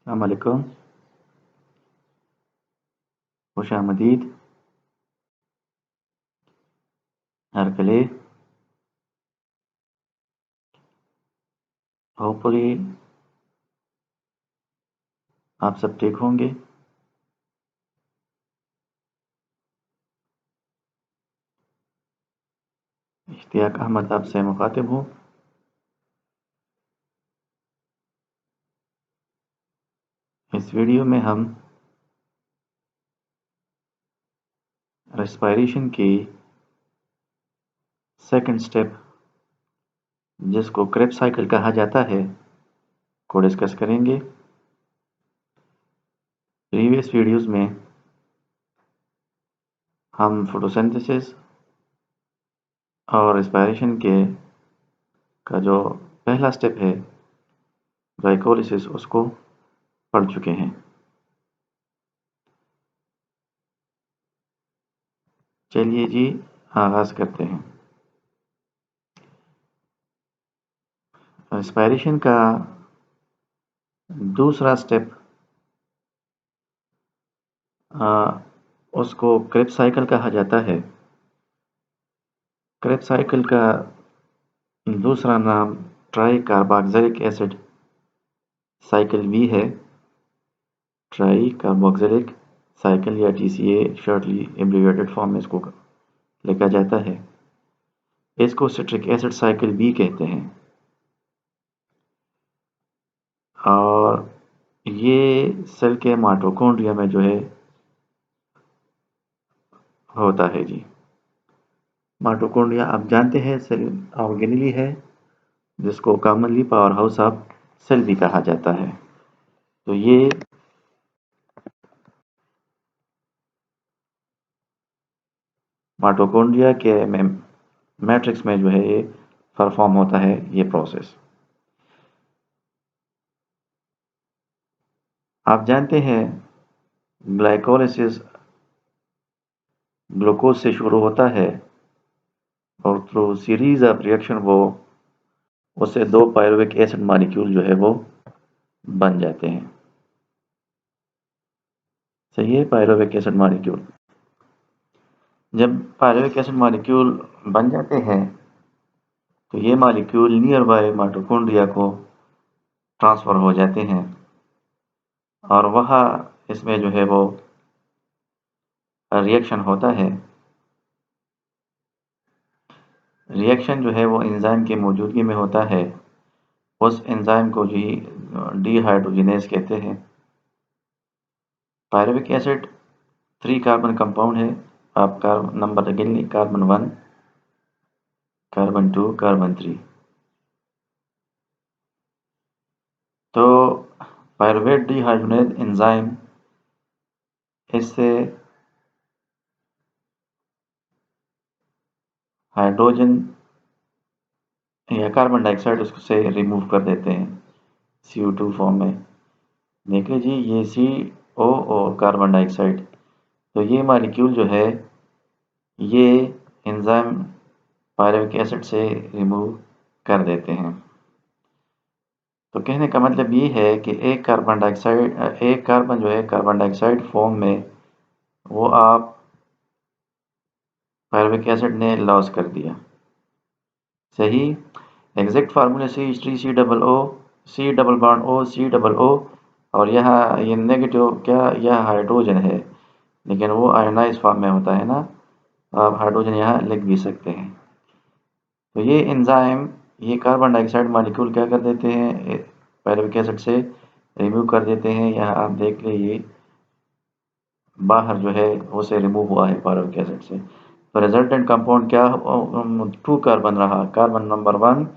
अस्सलाम वालेकुम, खुशामदीद, हरकले। होपफुली आप सब ठीक होंगे। इश्तियाक अहमद आपसे मुखातिब हूँ। इस वीडियो में हम रेस्पिरेशन की सेकंड स्टेप, जिसको क्रेब्स साइकिल कहा जाता है, को डिस्कस करेंगे। प्रीवियस वीडियोस में हम फोटोसिंथेसिस और रेस्पिरेशन का जो पहला स्टेप है, ग्लाइकोलिसिस, उसको पढ़ चुके हैं। चलिए जी, आगाज़ करते हैं। रेस्पिरेशन का दूसरा स्टेप उसको क्रेब्स साइकिल कहा जाता है। क्रेब्स साइकिल का दूसरा नाम ट्राई कार्बोक्सिलिक एसिड साइकिल भी है। ट्राई कार्बोक्सिलिक साइकिल या TCA शॉर्टली एब्रिविएटेड फॉर्म में इसको लिखा जाता है। इसको सिट्रिक एसिड साइकिल भी कहते हैं और ये सेल के माइटोकॉन्ड्रिया में जो है होता है जी। माइटोकॉन्ड्रिया आप जानते हैं सेल ऑर्गेनेली है, जिसको commonly powerhouse of cell भी कहा जाता है। तो ये माइटोकॉन्ड्रिया के मैट्रिक्स में जो है ये परफॉर्म होता है ये प्रोसेस। आप जानते हैं ग्लाइकोलिसिस ग्लूकोज से शुरू होता है और थ्रू सीरीज ऑफ रिएक्शन वो उससे 2 पायरुविक एसिड मॉलिक्यूल जो है वो बन जाते हैं। सही है, पायरुविक एसिड मॉलिक्यूल। जब पायरुविक एसिड मॉलिक्यूल बन जाते हैं तो ये मॉलिक्यूल नियर बाय माइटोकॉन्ड्रिया को ट्रांसफ़र हो जाते हैं और वहाँ इसमें जो है वो रिएक्शन होता है। रिएक्शन जो है वो एंजाइम की मौजूदगी में होता है। उस एंजाइम को जी डिहाइड्रोजिनेज कहते हैं। पायरुविक एसिड 3 कार्बन कंपाउंड है। आप नंबर गिन लें, कार्बन 1, कार्बन 2, कार्बन 3। तो पायरुवेट डिहाइड्रोजिनेज एंजाइम इससे हाइड्रोजन या कार्बन डाइऑक्साइड उससे रिमूव कर देते हैं CO2 फॉर्म में। देखिए जी, ये CO और कार्बन डाइऑक्साइड, तो ये मॉलिक्यूल जो है ये एंजाइम पायरुविक एसिड से रिमूव कर देते हैं। तो कहने का मतलब ये है कि एक कार्बन जो है कार्बन डाइऑक्साइड फॉर्म में वो आप पायरुविक एसिड ने लॉस कर दिया। सही। Exact formula CH3 C double bond O और यहाँ ये नेगेटिव क्या, यह हाइड्रोजन है, लेकिन वो आयनाइज फॉर्म में होता है ना, आप हाइड्रोजन यहाँ लिख भी सकते हैं। तो ये एंजाइम ये कार्बन डाइऑक्साइड मॉलिक्यूल क्या कर देते हैं, पायरुविक एसिड से रिमूव कर देते हैं। यहाँ आप देख ले, ये बाहर जो है वो से रिमूव हुआ है पायरुविक एसिड से। तो रिजल्टेंट कंपाउंड क्या 2 कार्बन रहा, कार्बन नंबर 1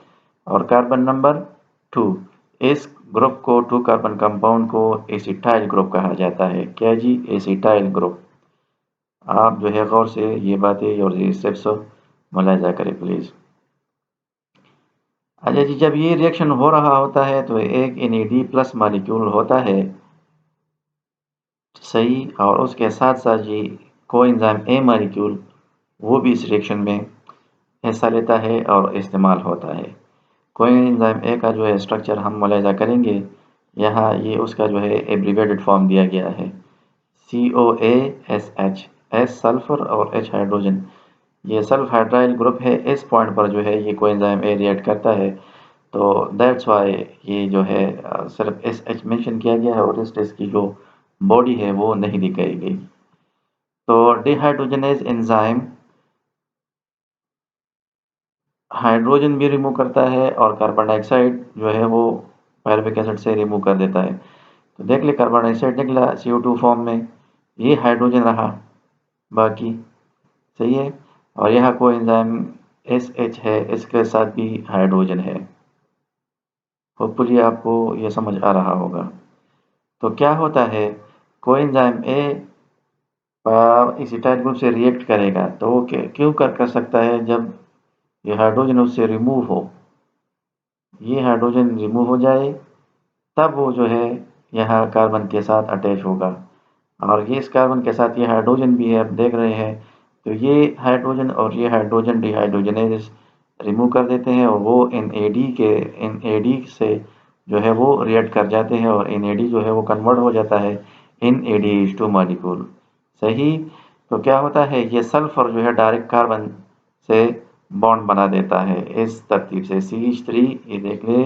और कार्बन नंबर 2। इस ग्रुप को 2 कार्बन कंपाउंड को एसिटाइल ग्रुप कहा जाता है। क्या जी, एसिटाइल ग्रुप। आप जो है गौर से ये बातें और ये स्टेप्स मुलाहिजा करें प्लीज़। अच्छा जी, जब ये रिएक्शन हो रहा होता है तो एक NAD+ मॉलिक्यूल होता है, सही, और उसके साथ साथ जी कोएंजाइम A मॉलिक्यूल वो भी इस रिएक्शन में हिस्सा लेता है और इस्तेमाल होता है। कोएंजाइम A का जो है स्ट्रक्चर हम मुलाहिजा करेंगे यहाँ ये उसका जो है एब्रीवेटेड फॉर्म दिया गया है COASH, S सल्फर और H हाइड्रोजन। ये सल्फ हाइड्राइल ग्रुप है, इस पॉइंट पर जो है ये कोएंजाइम ए रिएक्ट करता है। तो दैट्स वाई ये जो है सिर्फ SH मेंशन किया गया है और इस की जो बॉडी है वो नहीं दिखाई गई। तो डिहाइड्रोजनेज एंजाइम हाइड्रोजन भी रिमूव करता है और कार्बन डाइऑक्साइड जो है वो पायरुविक एसिड से रिमूव कर देता है। तो देख ले कार्बन डाइऑक्साइड निकला CO2 फॉर्म में, ये हाइड्रोजन रहा बाकी, सही है। और यहाँ कोएंजाइम SH है, इसके साथ भी हाइड्रोजन है। होपफुली आपको ये समझ आ रहा होगा। तो क्या होता है, कोएंजाइम ए इसिटाइल ग्रुप से रिएक्ट करेगा तो वो क्यों कर सकता है, जब ये हाइड्रोजन उससे रिमूव हो, ये हाइड्रोजन रिमूव हो जाए तब वो जो है यहाँ कार्बन के साथ अटैच होगा। और ये इस कार्बन के साथ ये हाइड्रोजन भी है, आप देख रहे हैं। तो ये हाइड्रोजन और ये हाइड्रोजन डिहाइड्रोजनेज रिमूव कर देते हैं और वो NAD से जो है वो रिएक्ट कर जाते हैं और NAD जो है वो कन्वर्ट हो जाता है NADH2 मॉलिक्यूल, सही। तो क्या होता है, ये सल्फर जो है डायरेक्ट कार्बन से बॉन्ड बना देता है इस तरतीब से CH3, ये देख ले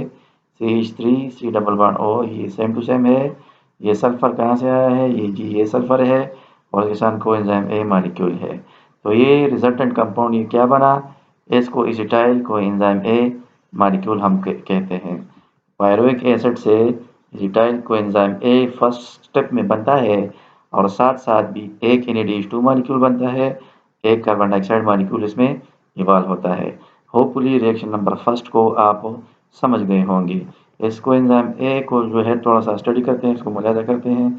CH3 C double bond O, ये सेम टू सेम है। ये सल्फर कहाँ से आया है, ये सल्फर है और इसके साथ कोएंजाइम A मॉलिक्यूल है। तो ये रिजल्टेंट कंपाउंड ये क्या बना, इसको एसिटाइल कोएंजाइम A मॉलिक्यूल हम कहते हैं। पायरुविक एसिड से acetyl coenzyme A first step में बनता है और साथ साथ भी एक NADH2 मॉलिक्यूल बनता है, एक कार्बन डाइऑक्साइड मॉलिक्यूल इसमें इवॉल्व होता है। होपफुली रिएक्शन नंबर फर्स्ट को आप समझ गए होंगे। इस कोएंजाइम ए को जो है थोड़ा सा स्टडी करते हैं, इसको मुलाहिजा करते हैं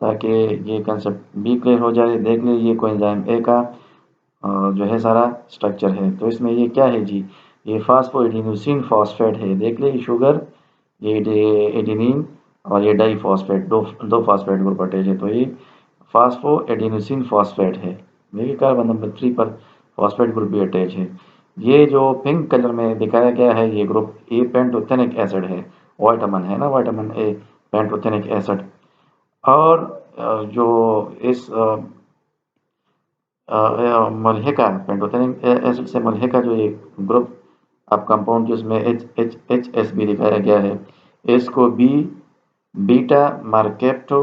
ताकि ये कंसेप्ट भी क्लियर हो जाए। देख ले ये कोएंजाइम ए का जो है सारा स्ट्रक्चर है। तो इसमें ये क्या है जी, ये फास्फोएडिनोसिन फॉस्फेट है, देख ले शुगर, ये एडिनिन और ये डाइफॉस्फेट, दो फॉस्फेट ग्रुप अटैच है। तो ये फास्फोएडिनोसिन फॉस्फेट है। देखिए कार्बन नंबर 3 पर फॉस्फेट ग्रुप भी अटैच है। ये जो पिंक कलर में दिखाया गया है ये ग्रुप ए पेंटोथेनिक एसिड है, वाइटामिन है ना, वाइटामिन ए पेंटोथेनिक एसिड। और जो इस मलहेका पेंटोथेनिक एसिड से मलहेका जो एक ग्रुप अब कंपाउंड जिसमें एच भी दिखाया गया है, इसको बीटा मार्केप्टो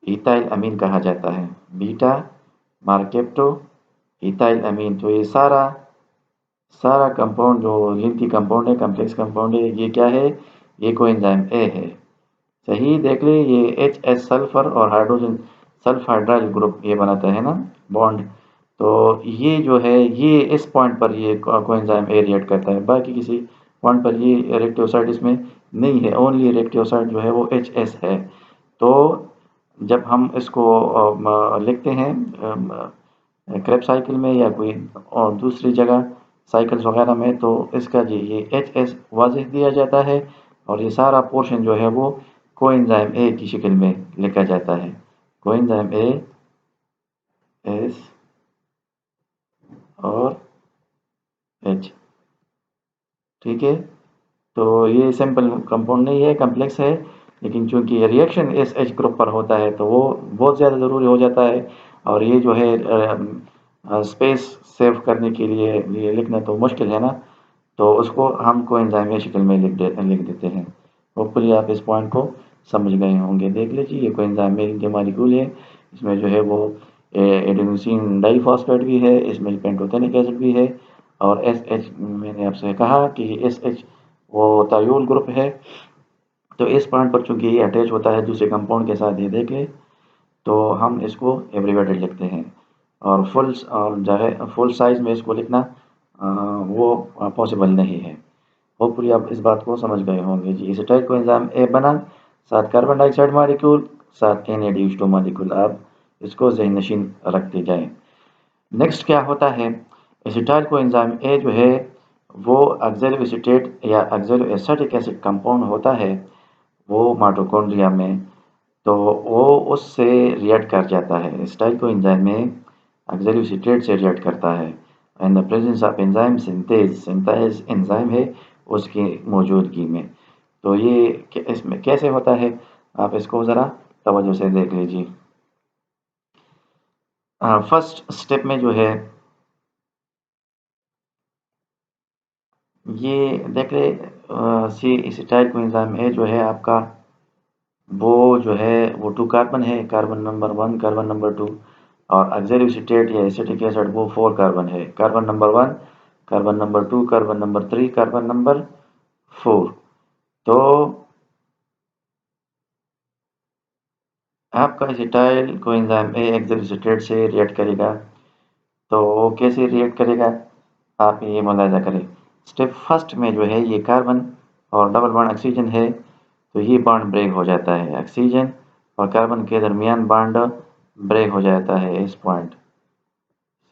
इथाइल अमीन कहा जाता है। बीटा मार्केप्टो इथाइल अमीन। तो ये सारा सारा कंपाउंड जो लिंकी कंपाउंड है, कम्प्लेक्स कंपाउंड है, ये क्या है, ये कोएंजाइम ए है, सही। देख ले ये HS सल्फर और हाइड्रोजन सल्फ हाइड्राइल ग्रुप ये बनाता है ना बॉन्ड। तो ये जो है ये इस पॉइंट पर ये कोएंजाइम ए रिएक्ट करता है, बाकी किसी पॉइंट पर ये रेक्टियोसाइड इसमें नहीं है, ओनली रेक्टियोसाइड जो है वो HS है। तो जब हम इसको लिखते हैं क्रेब साइकिल में या कोई और दूसरी जगह साइकिल्स वगैरह में, तो इसका जी ये HS वाज़ेह दिया जाता है और ये सारा पोर्शन जो है वो कोएंजाइम ए की शक्ल में लिखा जाता है। कोएंजाइम ए एस और एच, ठीक है। तो ये सिंपल कंपाउंड नहीं है, कम्प्लेक्स है, लेकिन चूंकि रिएक्शन इस H ग्रुप पर होता है तो वो बहुत ज़्यादा ज़रूरी हो जाता है। और ये जो है स्पेस सेव करने के लिए ये लिखना तो मुश्किल है ना, तो उसको हम कोएंजाइम ए शक्ल में लिख देते हैं। होपफुली आप इस पॉइंट को समझ गए होंगे। देख लीजिए ये कोएंजाइम ए के मॉलिक्यूल है, इसमें जो है वो एडेनोसिन डाइफॉस्फेट भी है, इसमें पेंटोथेनिक एसिड भी है और SH मैंने आपसे कहा कि SH वो थायोल ग्रुप है। तो इस पॉइंट पर चूंकि ये अटैच होता है दूसरे कंपाउंड के साथ, ये देख ले, तो हम इसको एब्रीवेटेड लिखते हैं और फुल साइज में इसको लिखना वो पॉसिबल नहीं है। होपफुली आप इस बात को समझ गए होंगे जी। एसिटाइल कोएंजाइम ए बना, साथ कार्बन डाइऑक्साइड मॉलिक्यूल, साथ NADH2 मॉलिक्यूल, आप इसको ज़हन नशीन रखते जाएं। नेक्स्ट क्या होता है, एसिटाइल कोएंजाइम ए जो है वो ऑक्सैलोएसिटेट या ऑक्सैलोएसिटिक एसिड कंपाउंड होता है वो माइटोकॉन्ड्रिया में, तो वो उससे रिएक्ट कर जाता है। एसिटाइल कोएंजाइम में ऑक्सैलोएसिटेट से रिएक्ट करता है in the presence of enzyme synthase enzyme है उसकी मौजूदगी में। तो ये इसमें कैसे होता है, आप इसको ज़रा तवज्जो से देख लीजिए। फर्स्ट स्टेप में जो है ये देख रहे सी एसिटाइल कोएंजाइम ए जो है आपका, वो जो है वो 2 कार्बन है, कार्बन नंबर 1, कार्बन नंबर 2, और ऑक्सिलियरी एसीटेट या एसिटिक एसिड वो 4 कार्बन है, carbon number 1, carbon number 2, carbon number 3, carbon number 4। तो आपका acetyl coenzyme A auxiliary acetate से रिएक्ट करेगा। तो वो कैसे रिएक्ट करेगा, आप ये मुलाहिजा करें। स्टेप फर्स्ट में जो है ये कार्बन और डबल बॉन्ड ऑक्सीजन है, तो ये बॉन्ड ब्रेक हो जाता है, ऑक्सीजन और कार्बन के दरमियान बॉन्ड ब्रेक हो जाता है इस पॉइंट।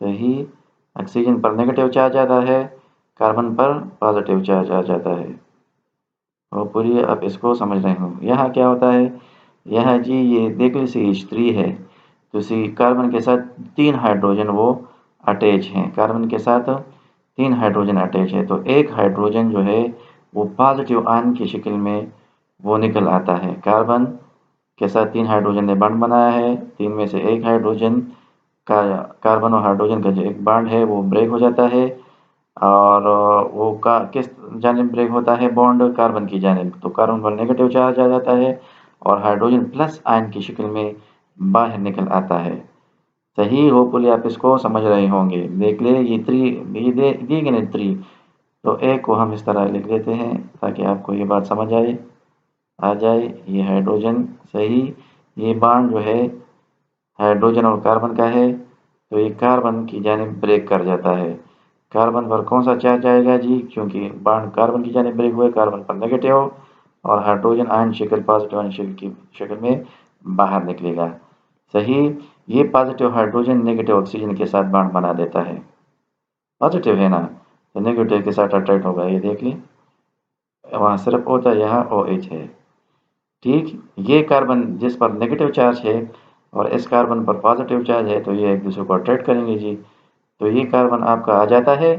सही, ऑक्सीजन पर नेगेटिव चार्ज आता है, कार्बन पर पॉजिटिव चार्ज आ जाता है। और पूरी आप इसको समझ रहे हो। यहाँ क्या होता है, यहाँ जी ये देख लीजिए H3 है, तो सी कार्बन के साथ 3 हाइड्रोजन वो अटैच हैं, कार्बन के साथ 3 हाइड्रोजन अटैच है, तो एक हाइड्रोजन जो है वो पॉजिटिव आयन की शक्ल में वो निकल आता है। कार्बन के साथ 3 हाइड्रोजन ने बॉन्ड बनाया है, 3 में से एक हाइड्रोजन का, कार्बन और हाइड्रोजन का जो एक बॉन्ड है वो ब्रेक हो जाता है, और वो का किस जानिब ब्रेक होता है, बॉन्ड कार्बन की जानिब, तो कार्बन पर नेगेटिव चार्ज आ जाता है और हाइड्रोजन प्लस आयन की शक्ल में बाहर निकल आता है। सही, होपफुली आप इसको समझ रहे होंगे। देख ले ये थ्री, ये दिए गए ना 3, तो एक को हम इस तरह लिख देते हैं ताकि आपको ये बात समझ आ जाए। ये हाइड्रोजन, सही, ये बॉन्ड जो है हाइड्रोजन और कार्बन का है, तो ये कार्बन की जानिब ब्रेक कर जाता है। कार्बन पर कौन सा चार्ज आएगा जी, क्योंकि बॉन्ड कार्बन की जानिब ब्रेक हुए, कार्बन पर नेगेटिव और हाइड्रोजन आयन शक्ल पॉजिटिव आयन शक्ल की शक्ल में बाहर निकलेगा। सही, ये पॉजिटिव हाइड्रोजन नेगेटिव ऑक्सीजन के साथ बॉन्ड बना देता है, पॉजिटिव है ना, तो नेगेटिव के साथ अट्रैक्ट होगा, ये देख लें वहाँ सिर्फ होता है, यहाँ OH है। ठीक, ये कार्बन जिस पर नेगेटिव चार्ज है और इस कार्बन पर पॉजिटिव चार्ज है, तो ये एक दूसरे को अट्रैक्ट करेंगे जी। तो ये कार्बन आपका आ जाता है,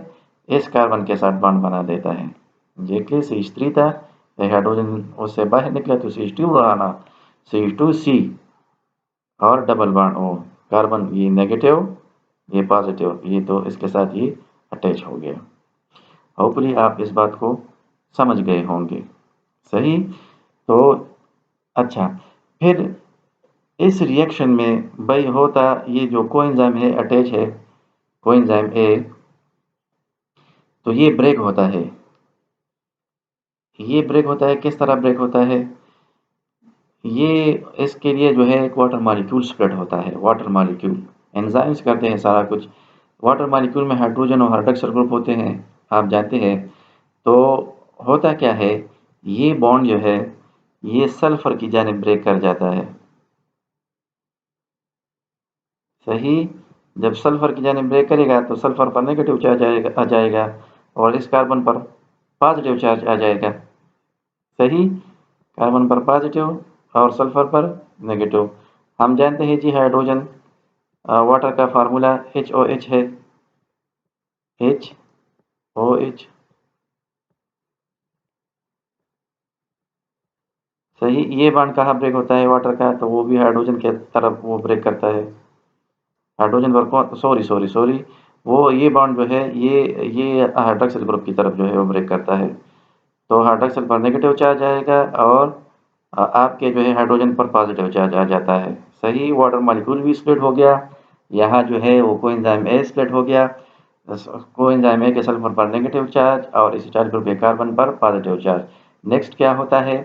इस कार्बन के साथ बॉन्ड बना देता है। देखिए CH3 था, एक हाइड्रोजन उससे बाहर निकला तो CH2 रहा ना, CH2C और डबल बॉन्ड O, कार्बन ये नेगेटिव ये पॉजिटिव, ये तो इसके साथ ये अटैच हो गया। होपफुली आप इस बात को समझ गए होंगे। सही, तो अच्छा, फिर इस रिएक्शन में भाई होता ये जो कोएंजाइम है अटैच है, कोएंजाइम ए, तो ये ब्रेक होता है। ये ब्रेक होता है, किस तरह ब्रेक होता है, ये इसके लिए जो है एक वाटर मॉलिक्यूल स्प्रेड होता है, वाटर मॉलिक्यूल, एंजाइम्स करते हैं सारा कुछ। वाटर मॉलिक्यूल में हाइड्रोजन और हाइड्रॉक्साइड ग्रुप होते हैं, आप जानते हैं। तो होता क्या है, ये बॉन्ड जो है ये सल्फर की जानिब ब्रेक कर जाता है। सही, जब सल्फर की जानिब ब्रेक करेगा तो सल्फर पर नेगेटिव चार्ज आ जाएगा और इस कार्बन पर पॉजिटिव चार्ज आ जाएगा। सही, कार्बन पर पॉजिटिव और सल्फर पर नेगेटिव। हम जानते हैं जी हाइड्रोजन वाटर का फार्मूला HOH है, HOH। सही, ये बॉन्ड कहाँ ब्रेक होता है वाटर का, तो वो भी हाइड्रोजन के तरफ वो ब्रेक करता है। हाइड्रोजन पर कौन, सॉरी सॉरी सॉरी, वो ये बॉन्ड जो है ये हाइड्रॉक्सिल ग्रुप की तरफ जो है वो ब्रेक करता है। तो हाइड्रॉक्सिल पर नेगेटिव चार्ज आएगा और आपके जो है हाइड्रोजन पर पॉजिटिव चार्ज आ जाता है। सही, वाटर मॉलिक्यूल भी स्प्लिट हो गया, यहाँ जो है वो कोएंजाइम ए स्प्लिट हो गया, कोएंजाइम ए के सल्फर पर नेगेटिव चार्ज और एसिटाइल ग्रुप के कार्बन पर पॉजिटिव चार्ज। नेक्स्ट क्या होता है,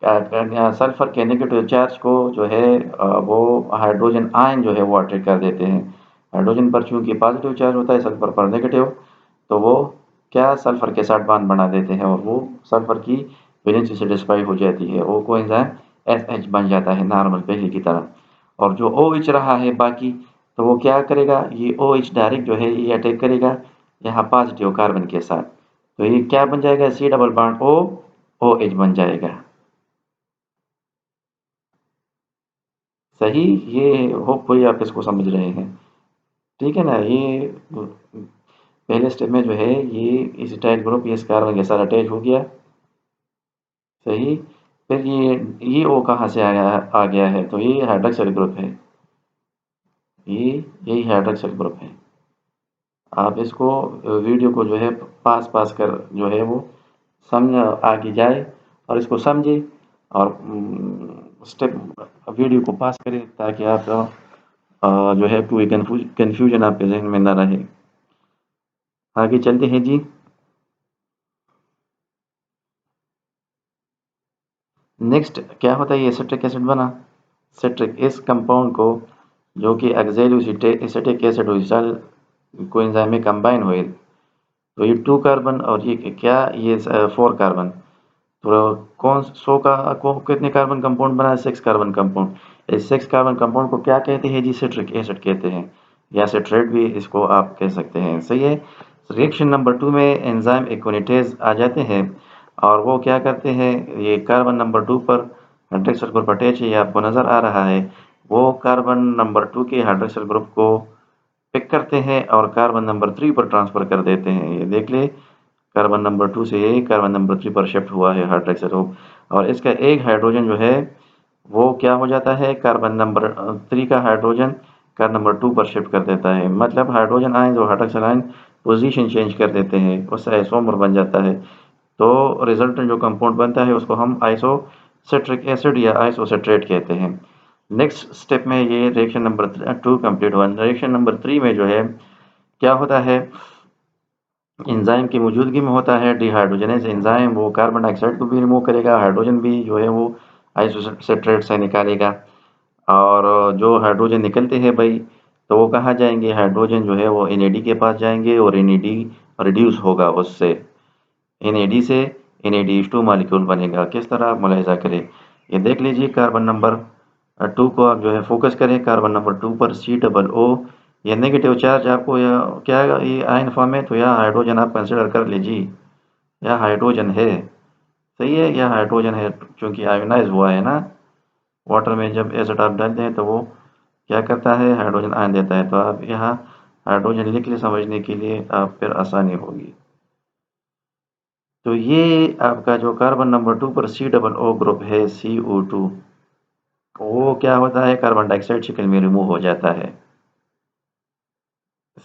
सल्फर के नेगेटिव चार्ज को जो है वो हाइड्रोजन आयन जो है वो अट्रैक्ट कर देते हैं। हाइड्रोजन पर चूंकि पॉजिटिव चार्ज होता है, सल्फर पर नेगेटिव, तो वो क्या सल्फर के साथ बॉन्ड बना देते हैं और वो सल्फर की वैलेंसी सेटिस्फाई हो जाती है, वो कोएंजाइम SH बन जाता है नॉर्मल पहले की तरह। और जो OH रहा है बाकी, तो वो क्या करेगा, ये OH डायरेक्ट जो है ये अटैक करेगा यहाँ पॉजिटिव कार्बन के साथ, तो ये क्या बन जाएगा, C double bond O OH बन जाएगा। सही, ये होपफुली आप इसको समझ रहे हैं। ठीक है ना, ये पहले स्टेप में जो है ये एसिटाइल ग्रुप ये इस कार्बन के साथ अटैच हो गया। सही। फिर ये ओ कहाँ से आ गया है, तो ये हाइड्रोक्सिल ग्रुप है, ये यही हाइड्रोक्सिल ग्रुप है। आप इसको वीडियो को जो है पास पास कर जो है वो समझ आगे जाए और इसको समझे और स्टेप वीडियो को पास करें ताकि आप जो है कोई कन्फ्यूजन आपके जहन में ना रहे। आगे चलते हैं जी। नेक्स्ट क्या होता है, ये सिट्रिक एसिड बना। सिट्रिक इस कंपाउंड को जो कि एसिटिक एसिड को एंजाइम में कंबाइन हुए, तो ये 2 कार्बन और ये क्या, ये 4 कार्बन, तो कौन 100 का को कितने कार्बन कंपाउंड बना है, 6 कार्बन कंपाउंड। इस 6 कार्बन कंपाउंड को क्या कहते हैं जी, सिट्रिक एसिड कहते हैं, या सिट्रेट भी इसको आप कह सकते हैं। सही है। रिएक्शन नंबर 2 में एंजाइम एक्विनेटेज आ जाते हैं और वो क्या करते हैं, ये कार्बन नंबर 2 पर हाइड्रोक्सिल ग्रुप अटैच है, ये आपको नजर आ रहा है। वो कार्बन नंबर 2 के हाइड्रोक्सिल ग्रुप को पिक करते हैं और कार्बन नंबर 3 पर ट्रांसफर कर देते हैं। ये देख ले, कार्बन नंबर 2 से ये कार्बन नंबर 3 पर शिफ्ट हुआ है हाइड्रोक्साइड ग्रुप, और इसका एक हाइड्रोजन जो है वो क्या हो जाता है, कार्बन नंबर 3 का हाइड्रोजन कार्बन नंबर 2 पर शिफ्ट कर देता है। मतलब हाइड्रोजन आयन और हाइड्रोक्साइड आयन पोजीशन चेंज कर देते हैं, उससे आइसोमर बन जाता है। तो रिजल्टेंट जो कंपाउंड बनता है उसको हम आइसोसिट्रिक एसिड या आइसोसिट्रेट कहते हैं। नेक्स्ट स्टेप में ये रिएक्शन नंबर 2 कंप्लीट हुआ। रिएक्शन नंबर 3 में जो है क्या होता है, एंजाइम की मौजूदगी में होता है डिहाइड्रोजनेज एंजाइम, वो कार्बन डाइऑक्साइड को भी रिमूव करेगा, हाइड्रोजन भी जो है वो आइसोसेट्रेट से निकालेगा। और जो हाइड्रोजन निकलते हैं भाई, तो वो कहाँ जाएंगे, हाइड्रोजन जो है वो NAD के पास जाएंगे और NAD रिड्यूस होगा उससे, NAD से NADH2 मॉलिक्यूल बनेगा। किस तरह आप मुलाहिजा करें, ये देख लीजिए। कार्बन नंबर 2 को आप जो है फोकस करें, कार्बन नंबर 2 पर COO, ये नेगेटिव चार्ज आपको या क्या ये आयन फॉर्म है, तो यह हाइड्रोजन आप कंसिडर कर लीजिए, यह हाइड्रोजन है। सही है, यह हाइड्रोजन है क्योंकि आयोनाइज हुआ है ना। वाटर में जब एसिड आप डालते हैं तो वो क्या करता है, हाइड्रोजन आयन देता है। तो आप यहाँ हाइड्रोजन लिख ले, समझने के लिए आप फिर आसानी होगी। तो ये आपका जो कार्बन नंबर 2 पर COO ग्रुप है, CO2, वो क्या होता है, कार्बन डाइऑक्साइड शक्ल में रिमूव हो जाता है।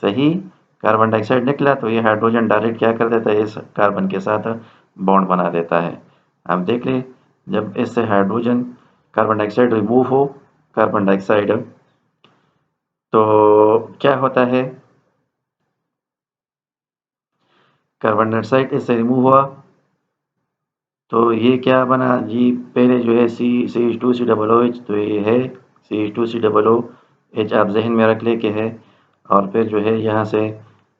सही। कार्बन डाइऑक्साइड निकला तो ये हाइड्रोजन डायरेक्ट क्या कर देता है, इस कार्बन के साथ बॉन्ड बना देता है। आप देख ले, जब इससे हाइड्रोजन कार्बन डाइऑक्साइड रिमूव हो, कार्बन डाइऑक्साइड, तो क्या होता है, कार्बन डाइऑक्साइड इससे रिमूव हुआ तो ये क्या बना जी, पहले जो है CH2COOH, तो ये है CH2COOH, आप जहन में रख ले के है। और फिर जो है यहाँ से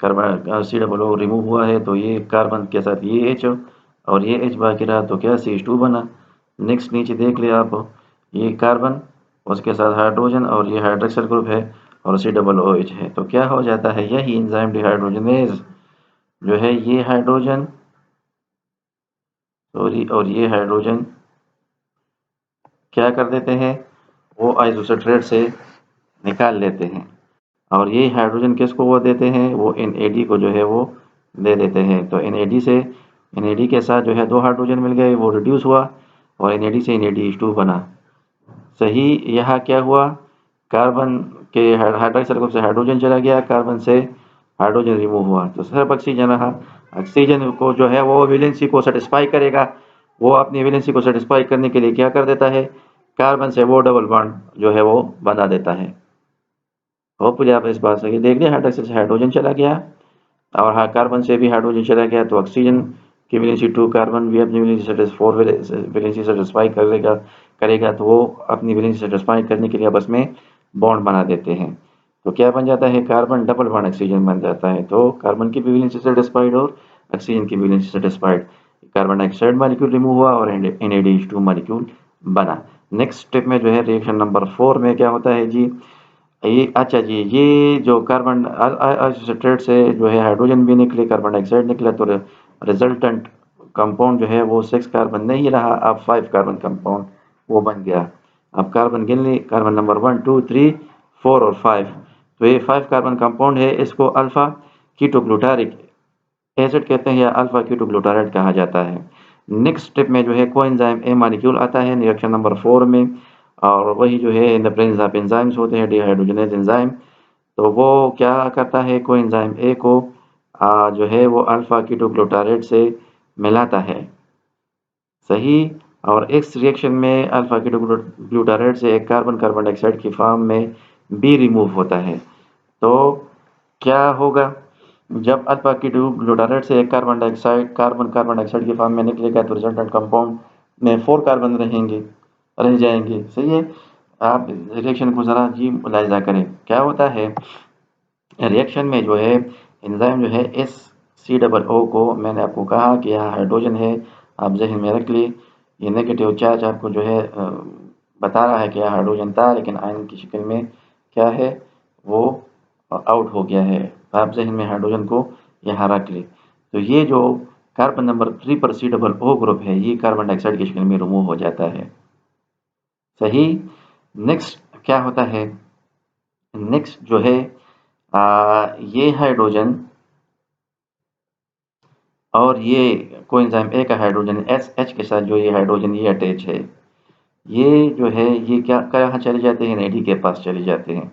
कार्बन COO रिमूव हुआ है, तो ये कार्बन के साथ ये H और ये H बाकी रहा, तो क्या CH2 बना। नेक्स्ट नीचे देख ले आप, ये कार्बन, उसके साथ हाइड्रोजन और ये हाइड्रोक्सिल ग्रुप है और COOH है, तो क्या हो जाता है, यही एंजाइम डिहाइड्रोजनेज जो है, ये हाइड्रोजन सॉरी और ये हाइड्रोजन क्या कर देते हैं, वो आइसोसेट्रेट से निकाल लेते हैं। और ये हाइड्रोजन किसको वो देते हैं, वो NAD को जो है वो दे देते हैं। तो NAD से NAD के साथ जो है 2 हाइड्रोजन मिल गए, वो रिड्यूस हुआ और NAD से NADH2 बना। सही। यहाँ क्या हुआ, कार्बन के हाइड्रोक्साइड ग्रुप से हाइड्रोजन चला गया, कार्बन से हाइड्रोजन रिमूव हुआ, तो सिर्फ ऑक्सीजन रहा। ऑक्सीजन को जो है वो वैलेंसी को सेटिस्फाई करेगा, वो अपनी वैलेंसी को सेटिस्फाई करने के लिए क्या कर देता है, कार्बन से वो डबल बॉन्ड जो है वो बना देता है। होपफुली आप इस बात से देख लें, हाइड्रोक्साइड से हाइड्रोजन चला गया और हाँ, कार्बन से भी हाइड्रोजन चला गया, तो ऑक्सीजन की वैलेंसी 2, कार्बन भी अपनी वैलेंसी 4 वैलेंसी सेटिस्फाई करेगा, तो वो अपनी वैलेंसी सेटिस्फाई करने के लिए आपस में बॉन्ड बना देते हैं। तो क्या बन जाता है, कार्बन डबल बॉन्ड ऑक्सीजन बन जाता है। तो कार्बन की भी वैलेंसी सेटिस्फाइड और ऑक्सीजन की valency satisfied, carbon dioxide molecule remove हुआ और NADH2 मॉलिक्यूल बना। नेक्स्ट स्टेप में जो है रिएक्शन नंबर 4 में क्या होता है जी, ये अच्छा जी, ये जो कार्बन आइसोसेट्रेट से जो है हाइड्रोजन भी निकले, कार्बन डाइऑक्साइड निकला, तो रिजल्टेंट कंपाउंड जो है वो 6 कार्बन नहीं रहा, अब 5 कार्बन कंपाउंड वो बन गया। अब कार्बन गिन ली, कार्बन नंबर 1 2 3 4 और 5, तो ये 5 कार्बन कंपाउंड है, इसको अल्फा कीटोग्लूटारिक एसिड कहते हैं या अल्फा कीटोग्लूटाराइड कहा जाता है। नेक्स्ट स्टेप में जो है कोएंजाइम ए मॉलिक्यूल आता है रिएक्शन नंबर 4 में, और वही जो है in the presence of enzymes होते हैं डिहाइड्रोजनेज एंजाइम। तो वो क्या करता है, कोएंजाइम ए को जो है वो अल्फा कीटोग्लूटारेट से मिलाता है, सही। और इस रिएक्शन में अल्फा कीटोग्लूटारेट से एक कार्बन कार्बन डाइऑक्साइड की फॉर्म में बी रिमूव होता है। तो क्या होगा, जब अल्फा कीटोग्लूटारेट से एक कार्बन कार्बन डाइऑक्साइड की फॉर्म में निकलेगा तो रिजल्टेंट कंपाउंड में 4 कार्बन रह जाएंगे, सही है। आप रिएक्शन को ज़रा जी मुलाहिजा करें, क्या होता है रिएक्शन में जो है एंजाइम जो है एस सी डबल ओ को, मैंने आपको कहा कि यहाँ हाइड्रोजन है, आप जहन में रख लिए। ये नेगेटिव चार्ज आपको जो है बता रहा है कि यहाँ हाइड्रोजन था, लेकिन आयन की शक्ल में क्या है वो आउट हो गया है। आप जहन में हाइड्रोजन को यहाँ रख ले। तो ये जो कार्बन नंबर 3 पर सी डबल ओ ग्रुप है, ये कार्बन डाइऑक्साइड की शक्ल में रिमूव हो जाता है, सही। नेक्स्ट क्या होता है, नेक्स्ट जो है ये हाइड्रोजन और ये कोएंजाइम ए का हाइड्रोजन एस एच के साथ जो ये हाइड्रोजन ये अटैच है, ये जो है ये क्या कहाँ चले जाते हैं, एनएडी के पास चले जाते हैं,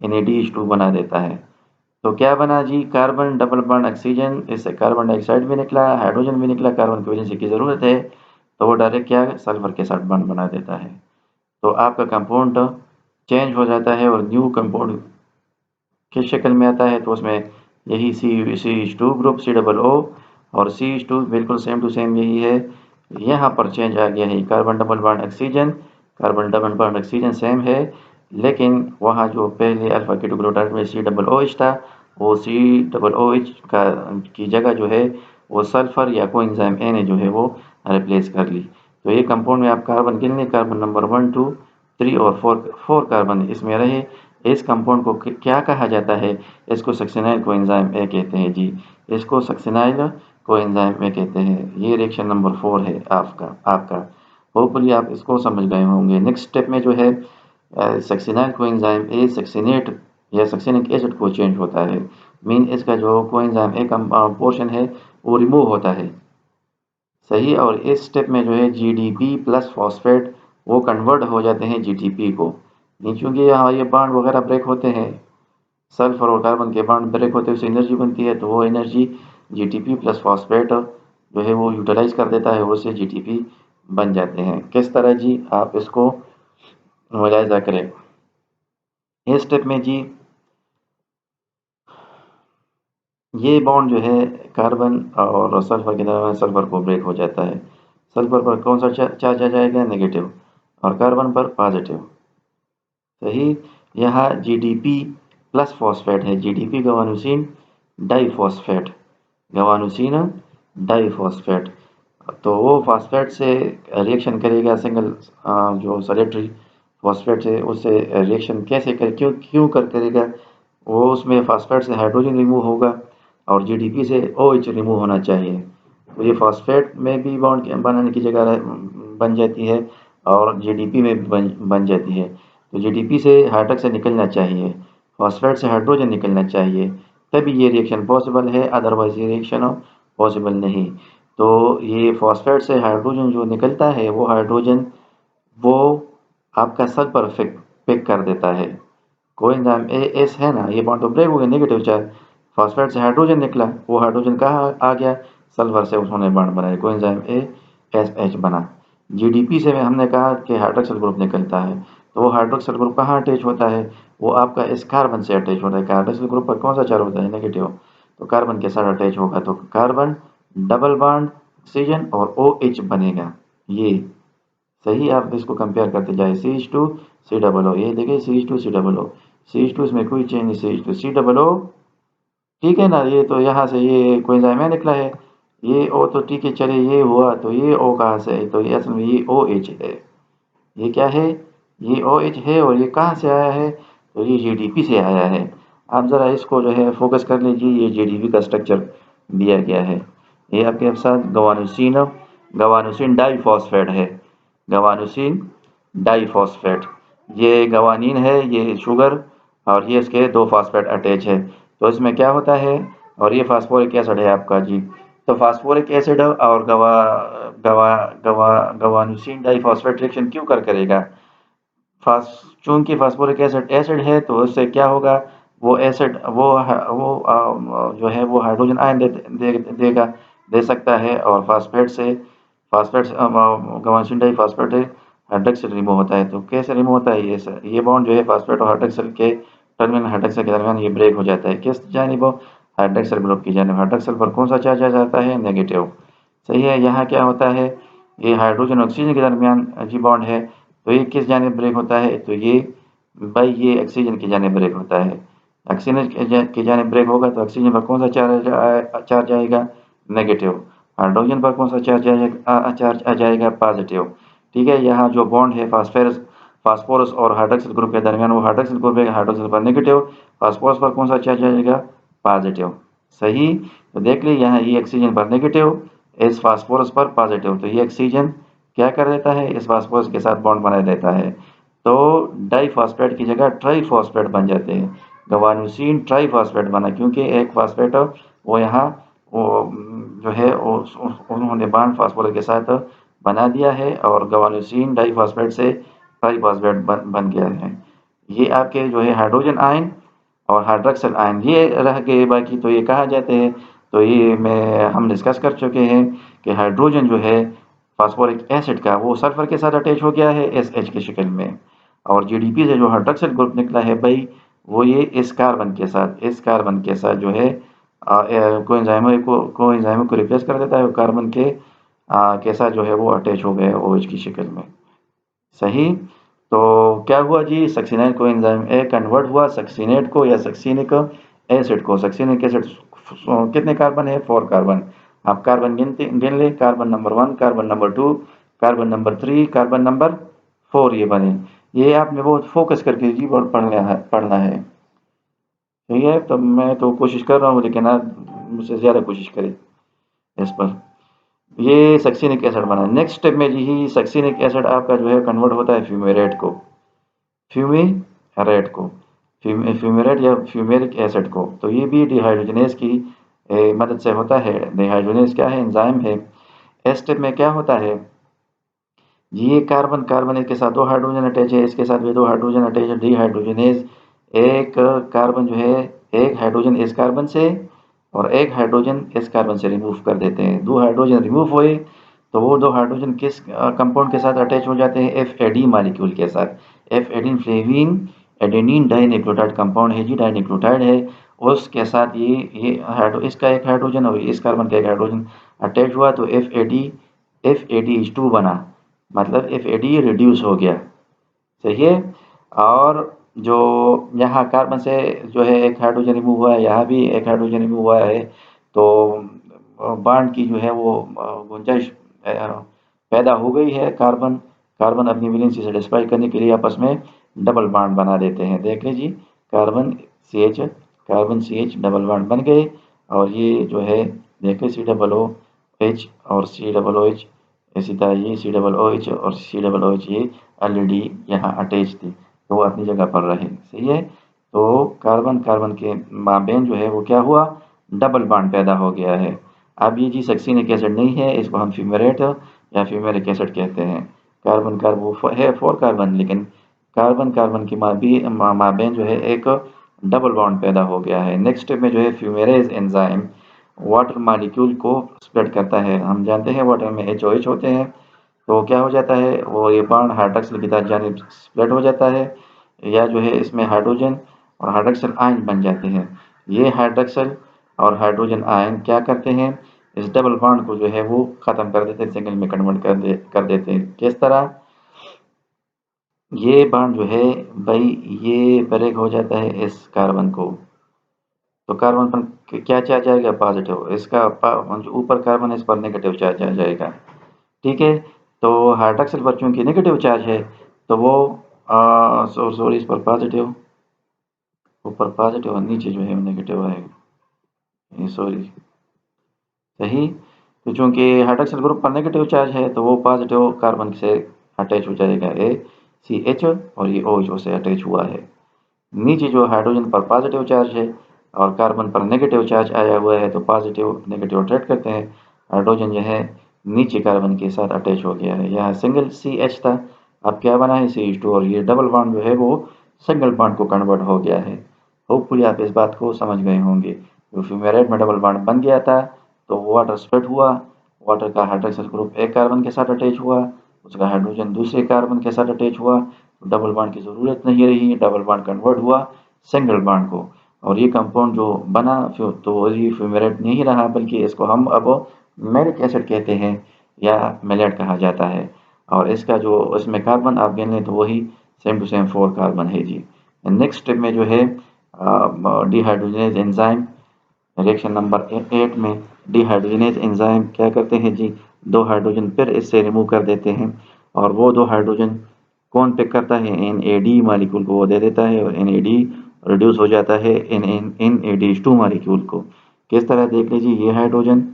NADH2 बना देता है। तो क्या बना जी, कार्बन डबल बॉन्ड ऑक्सीजन, इससे कार्बन डाइऑक्साइड भी निकला, हाइड्रोजन भी निकला, कार्बन की वजह से की ज़रूरत है, तो वो डायरेक्ट क्या सल्फर के साथ बॉन्ड बना देता है। तो आपका कंपाउंड चेंज हो जाता है और न्यू कंपाउंड किस शक्ल में आता है, तो उसमें यही CH2 ग्रुप C+O, और CH2 बिल्कुल सेम टू सेम यही है। यहाँ पर चेंज आ गया है, carbon double bond oxygen, carbon double bond oxygen same है, लेकिन वहाँ जो पहले अल्फा कीटोग्लूटारेट में COOH था, वो COOH का की जगह जो है वो सल्फर या कोएंजाइम ए ने जो है वो रिप्लेस कर ली। तो ये कंपाउंड में आप कार्बन गिन लें, कार्बन नंबर 1 2 3 और 4 कार्बन इसमें रहे। इस कंपाउंड को क्या कहा जाता है, इसको सक्सिनाइल कोएंजाइम ए कहते हैं जी, इसको सक्सिनाइल कोएंजाइम ए कहते हैं। ये रिएक्शन नंबर 4 है आपका होपफुली आप इसको समझ गए होंगे। नेक्स्ट स्टेप में जो है सक्सिनाइल कोएंजाइम ए सक्सिनेट या सक्सिनिक एसिड को चेंज होता है, मीन इसका जो कोएंजाइम ए का पोर्शन है वो रिमूव होता है, सही। और इस स्टेप में जो है GDP प्लस फॉस्फेट वो कन्वर्ट हो जाते हैं GTP को, नहीं चूँकि यहाँ ये बॉन्ड वगैरह ब्रेक होते हैं, सल्फर और कार्बन के बॉन्ड ब्रेक होते हैं, उससे एनर्जी बनती है, तो वो एनर्जी GTP प्लस फॉस्फेट जो है वो यूटिलाइज कर देता है, उससे GTP बन जाते हैं। किस तरह जी, आप इसको मुलाहिजा करें। इस स्टेप में जी ये बॉन्ड जो है कार्बन और सल्फर के दरमियान सल्फर को ब्रेक हो जाता है, सल्फर पर कौन सा चार्ज आ जाएगा, नेगेटिव, और कार्बन पर पॉजिटिव, सही। यहाँ GDP प्लस फॉस्फेट है, GDP गवानूसिन डाइफॉस्फेट, गवानूसिन डाइफॉस्फेट। तो वो फॉस्फेट से रिएक्शन करेगा, सिंगल जो सॉलिटरी फॉस्फेट से उससे रिएक्शन कैसे कर क्यों क्यों कर करेगा, वो उसमें फॉस्फेट से हाइड्रोजन रिमूव होगा और GDP से OH रिमूव होना चाहिए। तो ये फॉस्फेट में भी बॉन्ड बनाने की जगह बन जाती है और GDP में भी बन जाती है। तो GDP से हाइड्रोक्साइड निकलना चाहिए, फॉस्फेट से हाइड्रोजन निकलना चाहिए, तभी ये रिएक्शन पॉसिबल है, अदरवाइज ये रिएक्शन पॉसिबल नहीं। तो ये फॉस्फेट से हाइड्रोजन जो निकलता है वो हाइड्रोजन वो आपका सल्फर पिक कर देता है। कोएंजाइम एस है ना, ये बॉन्ड तो ब्रेक हो गया, नेगेटिव चार्ज, फॉस्फेट से हाइड्रोजन निकला, वो हाइड्रोजन कहाँ आ गया, सल्फर से उन्होंने बॉन्ड बनाया, कोएंजाइम ASH बना। GDP से में हमने कहा कि हाइड्रोक्सिल ग्रुप निकलता है, तो वो हाइड्रोक्सिल ग्रुप कहाँ अटैच होता है, वो आपका इस कार्बन से अटैच होता है। हाइड्रोक्सिल ग्रुप पर कौन सा चार्ज होता है, नेगेटिव, तो कार्बन के साथ अटैच होगा, तो कार्बन डबल बॉन्ड ऑक्सीजन और OH बनेगा, ये सही। आप इसको कंपेयर करते जाए, CH2 COO, ये देखिए CH2 COO, CH2 इसमें कोई चेंज नहीं, CH2 COO, ठीक है ना। ये तो यहाँ से ये कोएंजाइम निकला है, ये O तो ठीक है, चले ये हुआ, तो ये O कहाँ से है, तो ये असल में ये OH है, ये क्या है, ये OH है, और ये कहाँ से आया है, तो ये GDP से आया है। आप ज़रा इसको जो है फोकस कर लीजिए, ये GDP का स्ट्रक्चर दिया गया है, ये आपके साथ गवानूसिन डाइफॉस्फेट है, गवानूसिन डाइफॉस्फेट, ये गवानीन है, ये शुगर, और ये इसके 2 फॉस्फेट अटैच है। तो इसमें क्या होता है, और ये फास्फोरिक एसिड है आपका जी, तो फास्फोरिक एसिड और गवा गवा गवा गवानोसिन डाइफॉस्फेट रिएक्शन क्यों करेगा? चूंकि फास्फोरिक एसिड एसिड है तो उससे क्या होगा, वो एसिड जो है वो हाइड्रोजन आयन देगा, दे सकता है, और फास्फेट गवानोसिन डाइफॉस्फेट हाइड्रोक्सिल रिमूव होता है। तो कैसे रिमूव होता है? ये बॉन्ड जो है फास्फेट और हाइड्रोक्सिल के टर्मिनल हाइड्रोक्सिल के दरमियान ये ब्रेक हो जाता है। किस जानिब? हाइड्रोक्सिल ग्रुप की जानिब। हाइड्रोक्सिल पर कौन सा चार्ज आ जाता है? नेगेटिव। सही है। यहाँ क्या होता है, ये हाइड्रोजन ऑक्सीजन के दरमियान जी बॉन्ड है, तो ये किस जानिब ब्रेक होता है? तो ये ऑक्सीजन की जानिब ब्रेक होता है। ऑक्सीजन की जानिब ब्रेक होगा तो ऑक्सीजन पर कौन सा चार्ज आएगा? नेगेटिव। हाइड्रोजन पर कौन सा चार्ज आ जाएगा? पॉजिटिव। ठीक है। यहाँ जो बॉन्ड है फास्फोरस और हाइड्रोक्सिल ग्रुप के दरमियान, वो हाइड्रोक्सिल ग्रुप है, हाइड्रोक्सिल पर नेगेटिव, फास्फोरस पर कौन सा चार्ज आएगा? पॉजिटिव। सही। तो देख ली यहाँ ये ऑक्सीजन पर नेगेटिव, इस फास्फोरस पर पॉजिटिव, तो ये ऑक्सीजन क्या कर देता है? इस फास्फोरस के साथ बॉन्ड बना देता है, तो डाइफॉस्फेट की जगह ट्राइफॉस्फेट बन जाते हैं। गवानोसिन ट्राइफॉस्फेट बना, क्योंकि एक फास्फेट वो यहाँ वो जो है उन्होंने बॉन्ड फास्फोरस के साथ बना दिया है, और गवानोसिन डाइफॉस्फेट से ट्राइफॉस्फेट बन गया है। ये आपके जो है हाइड्रोजन आयन और हाइड्रोक्सिल आयन ये रह गए, बाकी तो ये कहा जाते हैं। तो ये हम डिस्कस कर चुके हैं कि हाइड्रोजन जो है फास्फोरिक एसिड का, वो सल्फर के साथ अटैच हो गया है एसएच की शक्ल में, और जीडीपी से जो हाइड्रोक्सिल ग्रुप निकला है भाई, वो ये इस कार्बन के साथ जो है कोएंजाइमों को रिप्लेस कर देता है, वो कार्बन के साथ जो है वो अटैच हो गया OH की शक्ल में। सही। तो क्या हुआ जी, सक्सिनाइल कोएंजाइम ए कन्वर्ट हुआ सक्सीनेट को या सक्सीनिक एसिड को। सक्सीनिक एसिड कितने कार्बन है? 4 कार्बन। आप कार्बन गिन ले, carbon number 1, carbon number 2, carbon number 3, carbon number 4 ये बने। ये आपने बहुत फोकस करके जी पढ़ना है। ठीक है। तो मैं तो कोशिश कर रहा हूँ, लेकिन आप मुझसे ज़्यादा कोशिश करें इस पर। ये सक्सीनिक एसिड बना। नेक्स्ट स्टेप में जी सक्सीनिक एसिड आपका जो है कन्वर्ट होता है फ्यूमेरेट को, फ्यूमेरेट को फ्यूमेरेट या फ्यूमेरिक एसिड को। तो ये भी डिहाइड्रोजनेज की मदद से होता है। डिहाइड्रोजनेज क्या है? एंजाइम है। इस स्टेप में क्या होता है, ये कार्बन कार्बन इसके साथ 2 हाइड्रोजन अटैच है, इसके साथ भी 2 हाइड्रोजन अटैच है। डिहाइड्रोजनेज एक कार्बन जो है, एक हाइड्रोजन इस कार्बन से और एक हाइड्रोजन इस कार्बन से रिमूव कर देते हैं। 2 हाइड्रोजन रिमूव हुए तो वो 2 हाइड्रोजन किस कंपाउंड के साथ अटैच हो जाते हैं? FAD मॉलिक्यूल के साथ। FAD flavin adenine dinucleotide compound है जी, डाइन्यूक्लियोटाइड है। उसके साथ इसका एक हाइड्रोजन और इस कार्बन का एक हाइड्रोजन अटैच हुआ, तो FAD2 बना, मतलब FAD रिड्यूस हो गया। सही है। और जो यहाँ कार्बन से जो है एक हाइड्रोजन रिमूव हुआ है, यहाँ भी एक हाइड्रोजन रिमूव हुआ है, तो बॉन्ड की जो है वो गुंजाइश पैदा हो गई है। कार्बन कार्बन अपनी वैलेंसी सेटिस्फाई करने के लिए आपस में डबल बॉन्ड बना देते हैं। देख लीजिए, कार्बन CH डबल बॉन्ड बन गए, और ये जो है देखिए COOH और COOH, इसी तरह ये COOH और COOH ये ऑलरेडी यहाँ अटैच थी, तो वो अपनी जगह पर रहे। सही है। तो कार्बन कार्बन के माबेन जो है वो क्या हुआ? डबल बॉन्ड पैदा हो गया है। अब ये जी सक्सीनिक एसिड नहीं है, इसको हम फ्यूमेरेट या फ्यूमेरिक एसिड कहते हैं। कार्बन कार्बन है 4 कार्बन, लेकिन कार्बन कार्बन के माबेन जो है एक डबल बॉन्ड पैदा हो गया है। नेक्स्ट स्टेप में जो है फ्यूमेरेज एंजाइम वाटर मॉलिक्यूल को स्प्लिट करता है। हम जानते हैं वाटर में HOH होते हैं, तो क्या हो जाता है, वो ये बॉन्ड हाइड्रोक्सिल की जानिब स्प्लिट हो जाता है, या जो है इसमें हाइड्रोजन और हाइड्रोक्सिल आयन बन जाते हैं। ये हाइड्रोक्सिल और हाइड्रोजन आयन क्या करते हैं, इस डबल बॉन्ड को जो है वो ख़त्म कर देते हैं, सिंगल में कन्वर्ट कर देते हैं। किस तरह? ये बॉन्ड जो है भाई, ये ब्रेक हो जाता है इस कार्बन को, तो कार्बन पर क्या चार्ज आएगा? पॉजिटिव। इसका जो ऊपर कार्बन है इस पर नेगेटिव चार्ज आ जाएगा। ठीक है। तो हाइड्रोक्सिल पर चूंकि नेगेटिव चार्ज है, तो वो सॉरी इस पर पॉजिटिव, ऊपर पॉजिटिव और नीचे जो है नेगेटिव आएगा। ये सॉरी। सही। तो चूंकि हाइड्रोक्सिल ग्रुप पर नेगेटिव चार्ज है, तो वो पॉजिटिव कार्बन से अटैच हो जाएगा ACH, और ये OH से अटैच हुआ है। नीचे जो हाइड्रोजन पर पॉजिटिव चार्ज है, और कार्बन पर नेगेटिव चार्ज आया हुआ है तो पॉजिटिव नेगेटिव अट्रैक्ट करते हैं। हाइड्रोजन जो है नीचे कार्बन के साथ अटैच हो गया है। यहाँ सिंगल CH था, अब क्या बना है CH2, और ये डबल बॉन्ड जो है वो सिंगल बॉन्ड को कन्वर्ट हो गया है। होपफुली आप इस बात को समझ गए होंगे। जो फ्यूमेराइड में डबल बॉन्ड बन गया था तो वाटर स्प्लिट हुआ, वाटर का हाइड्रोक्सिल ग्रुप एक कार्बन के साथ अटैच हुआ, उसका हाइड्रोजन दूसरे कार्बन के साथ अटैच हुआ, तो डबल बॉन्ड की ज़रूरत नहीं रही, डबल बॉन्ड कन्वर्ट हुआ सिंगल बॉन्ड को, और ये कंपाउंड जो बना तो ये फ्यूमेराइड नहीं रहा, बल्कि इसको हम अब मैलिक एसिड कहते हैं या मेलेट कहा जाता है। और इसका जो इसमें कार्बन आप गिन लें तो वही सेम टू सेम 4 कार्बन है जी। नेक्स्ट स्टेप में जो है डिहाइड्रोजनेज एंजाइम, रिएक्शन नंबर 8 में डिहाइड्रोजनेज एंजाइम क्या करते हैं जी, 2 हाइड्रोजन फिर इससे रिमूव कर देते हैं, और वो 2 हाइड्रोजन कौन पिक करता है, NAD मालिक्यूल को वो दे देता है, और NAD रिड्यूस हो जाता है NADH2 मालिक्यूल को। किस तरह देख लीजिए, ये हाइड्रोजन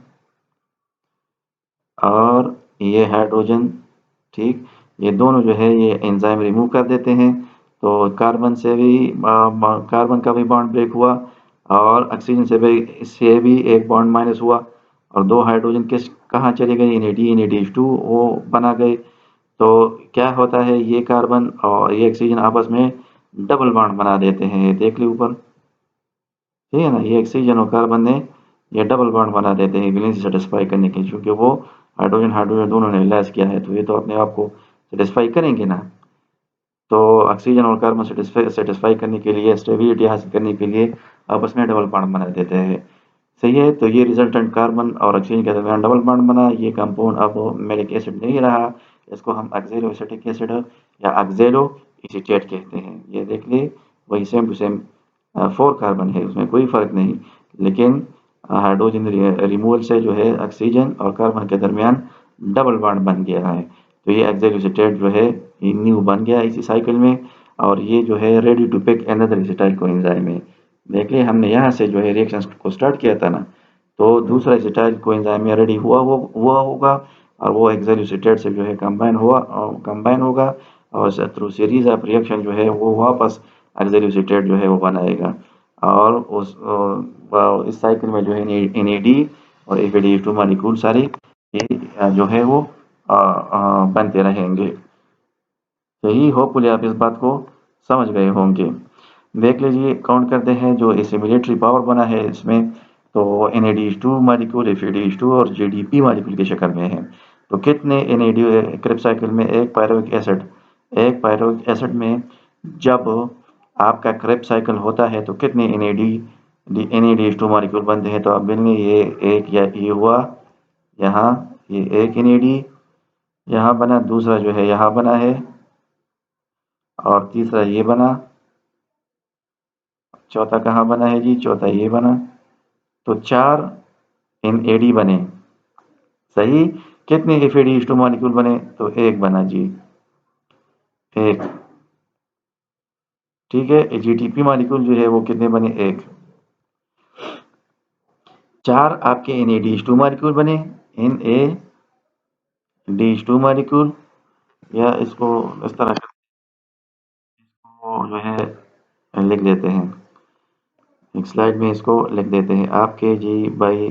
और ये हाइड्रोजन, ठीक, ये दोनों जो है ये एंजाइम रिमूव कर देते हैं, तो कार्बन से भी कार्बन का भी बॉन्ड ब्रेक हुआ, और ऑक्सीजन से भी एक बॉन्ड माइनस हुआ, और 2 हाइड्रोजन किस कहाँ चले गए, NADH2 वो बना गए। तो क्या होता है, ये कार्बन और ये ऑक्सीजन आपस में डबल बॉन्ड बना देते हैं, ये देख ली ऊपर, ठीक है ना, ये ऑक्सीजन और कार्बन ने ये डबल बॉन्ड बना देते हैं वैलेंसी सेटिस्फाई करने के लिए, क्योंकि वो हाइड्रोजन हाइड्रोजन दोनों ने रिलाइज किया है, तो ये तो अपने आप को सेटिस्फाई करेंगे ना। तो ऑक्सीजन और कार्बन सेटिस्फाई करने के लिए, स्टेबिलिटी हासिल करने के लिए आपस में डबल बॉन्ड बना देते हैं। सही है, तो ये रिजल्टेंट कार्बन और ऑक्सीजन के दरमियान डबल बॉन्ड बना, ये कंपाउंड अब मेलिक एसिड नहीं रहा, इसको हम ऑक्सैलो एसिटिक एसिड या ऑक्सैलो एसीटेट कहते हैं। ये देख लिए, वही सेम टू सेम 4 कार्बन है, उसमें कोई फर्क नहीं, लेकिन हाइड्रोजन रिमूवल से जो है ऑक्सीजन और कार्बन के दरमियान डबल बॉन्ड बन गया है। तो ये ऑक्सैलो एसीटेट जो है ये न्यू बन गया इसी साइकिल में, और ये जो है ready to pick another acetyl coenzyme है। देख लिए, हमने यहाँ से जो है रिएक्शन को स्टार्ट किया था ना, तो दूसरा एसिटाइल कोएंजाइम में रेडी हुआ होगा, और वो एक्सोल्यूसिटेट से जो है कंबाइन होगा, और थ्रू सीरीज ऑफ रिएक्शन जो है वो वापस एक्सोल्यूसिटेट जो है वो बनाएगा, और इस साइकिल में जो है NAD और FADH2 मॉलिक्यूल सारे ये जो है वो बनते रहेंगे। यही होपफुली आप इस बात को समझ गए होंगे। देख लीजिए, काउंट करते हैं जो एसिमिलेटरी पावर बना है इसमें, तो NADH2 मॉलिक्यूल, FADH2 और GDP मॉलिक्यूल की शक्ल में है। तो कितने NAD क्रेब साइकिल में एक पायरोविक एसिड में जब आपका क्रेब साइकिल होता है तो कितने NADH2 मॉलिक्यूल बनते हैं, तो आप गिन लें, ये एक, या ये हुआ यहाँ, ये एक NAD यहाँ बना, दूसरा जो है यहाँ बना है, और तीसरा ये बना, चौथा कहाँ बना है जी, चौथा ये बना, तो 4 NAD बने। सही, कितने FADH2 मॉलिक्यूल बने, तो एक बना जी, एक, ठीक है। GDP मॉलिक्यूल जो है वो कितने बने, एक, 4 आपके NADH2 मॉलिक्यूल बने, NADH2 मॉलिक्यूल, या इसको इस तरह जो है लिख देते हैं, एक स्लाइड में इसको लिख देते हैं आपके जी भाई,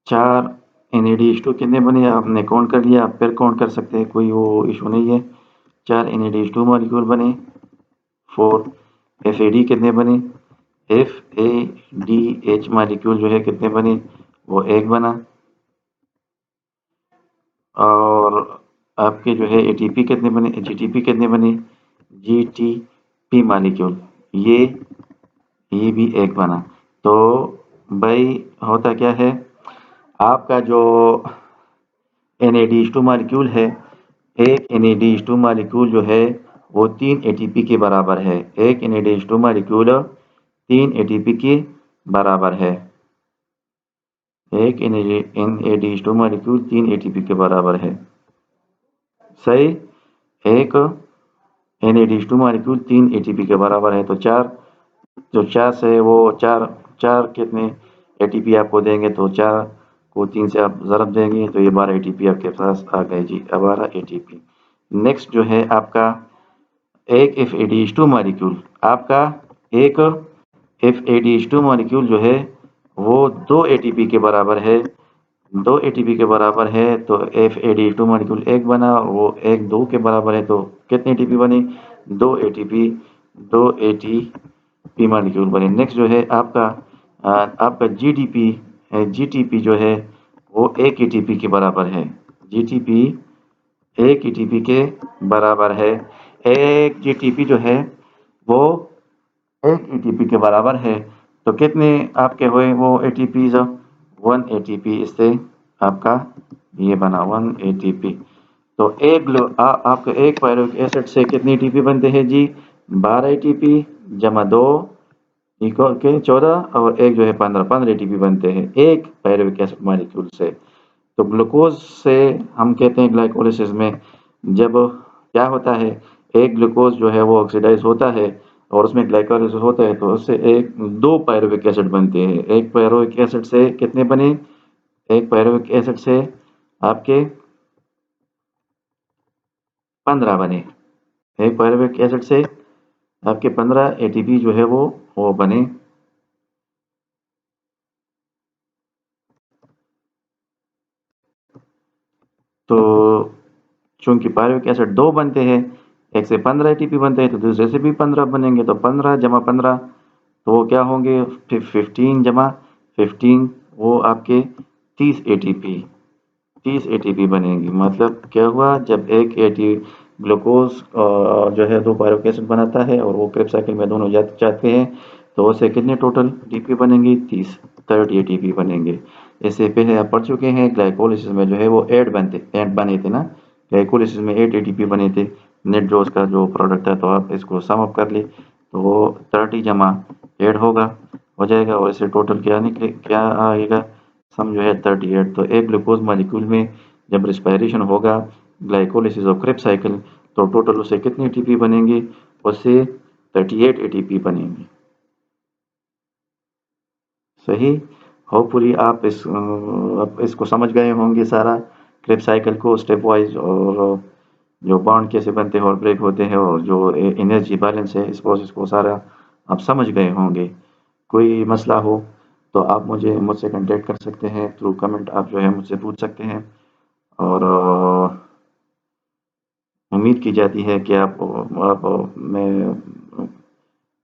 4 NADH2 कितने बने आपने काउंट कर लिया, आप फिर काउंट कर सकते हैं, कोई वो इशू नहीं है। 4 NADH2 मॉलिक्यूल बने, 4 FAD कितने बने, FADH मॉलिक्यूल जो है कितने बने, वो एक बना, और आपके जो है ATP कितने बने, GTP कितने बने, GTP मॉलिक्यूल ये भी एक बना। तो भाई होता क्या है, आपका जो NADH2 मॉलिक्यूल है, एक NADH2 मॉलिक्यूल जो है वो 3 ATP के बराबर है, एक NADH2 मॉलिक्यूल 3 ATP के बराबर है, एक NADH2 मॉलिक्यूल 3 ATP के बराबर है। सही, एक NADH2 मॉलिक्यूल 3 ATP के बराबर है, तो 4, जो 4 से वो 4 कितने ATP आपको देंगे, तो 4 को 3 से आप ज़रब देंगे तो ये 12 ATP आपके पास आ गए जी, 12 ATP। नेक्स्ट जो है आपका एक FADH2 मॉलिक्यूल, आपका एक इफ ADH2 मॉलिक्यूल जो है वो 2 ATP के बराबर है, 2 ATP के बराबर है, तो इफ ADH2 मॉलिक्यूल 1 बना, वो 1 2 के बराबर है, तो कितने ATP बने? 2 ATP, 2 ATP मॉलिक्यूल बने। नेक्स्ट जो है आपका GTP जो है वो 1 ATP के बराबर है। GTP 1 ATP के बराबर है। एक GTP जो है वो 1 ATP के बराबर है, तो कितने आपके हुए वो ATPs? 1 ATP। इससे आपका ये बना 1 ATP। तो आपका एक पायरुविक एसिड से कितनी ATP बनते हैं जी? 12 ATP जमा 2 इक्वल के 14, और एक जो है 15 ATP बनते हैं एक पायरुविक एसिड मॉलिक्यूल से। तो ग्लूकोज से हम कहते हैं ग्लाइकोलिसिस में जब क्या होता है, एक ग्लूकोज जो है वो ऑक्सीडाइज होता है और उसमें ग्लाइकोलिसिस होता है, तो उससे दो पायरुविक एसिड बनते हैं। एक पायरुविक एसिड से कितने बने? एक पायरुविक एसिड से आपके 15 बने। एक पायरुविक एसिड से आपके 15 ATP जो है वो बने। तो चूंकि पायरुविक एसिड 2 बनते हैं, एक से 15 ATP बनते हैं, तो दूसरे से भी 15 बनेंगे, तो 15 जमा 15 तो वो क्या होंगे? 15 जमा 15 वो आपके 30 ATP बनेंगी। मतलब क्या हुआ, जब एक एटी ग्लूकोज जो है 2 पायरुविक एसिड बनाता है और वो क्रेब्स साइकिल में दोनों जाते हैं, तो उससे कितने टोटल ATP बनेंगी? 30 ATP बनेंगे। इससे पहले आप पढ़ चुके हैं ग्लाइकोलिसिस में जो है वो 8 बने थे ना, ग्लाइकोलिसिस में 8 ATP बने थे। नेट जो उसका जो प्रोडक्ट है, तो आप इसको सम अप कर ले तो वो 30 जमा 8 हो जाएगा, और इससे टोटल क्या आएगा? सम जो है 38। तो एक ग्लूकोज मॉलिक्यूल में जब रिस्पायरेशन होगा, ग्लाइकोलिसिस और क्रेब्स साइकिल, तो टोटल उससे कितने ATP बनेंगे? उससे 38 ATP बनेंगे। सही। होपफुली आप इसको समझ गए होंगे सारा, क्रेब्स साइकिल को स्टेप वाइज, और जो बॉन्ड कैसे बनते हैं और ब्रेक होते हैं, और जो एनर्जी बैलेंस है, इस प्रोसेस को सारा आप समझ गए होंगे। कोई मसला हो तो आप मुझसे कांटेक्ट कर सकते हैं थ्रू कमेंट, आप जो है मुझसे पूछ सकते हैं। और उम्मीद की जाती है कि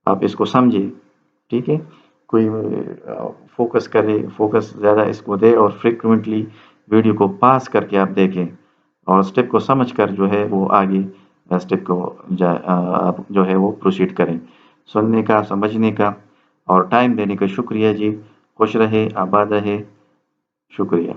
आप इसको समझें। ठीक है, कोई फोकस ज़्यादा इसको दे, और फ्रिक्वेंटली वीडियो को पास करके आप देखें, और स्टेप को समझ कर जो है वो आगे स्टेप को आप जो है वो प्रोसीड करें। सुनने का, समझने का और टाइम देने का शुक्रिया जी। खुश रहे, आबाद रहे। शुक्रिया।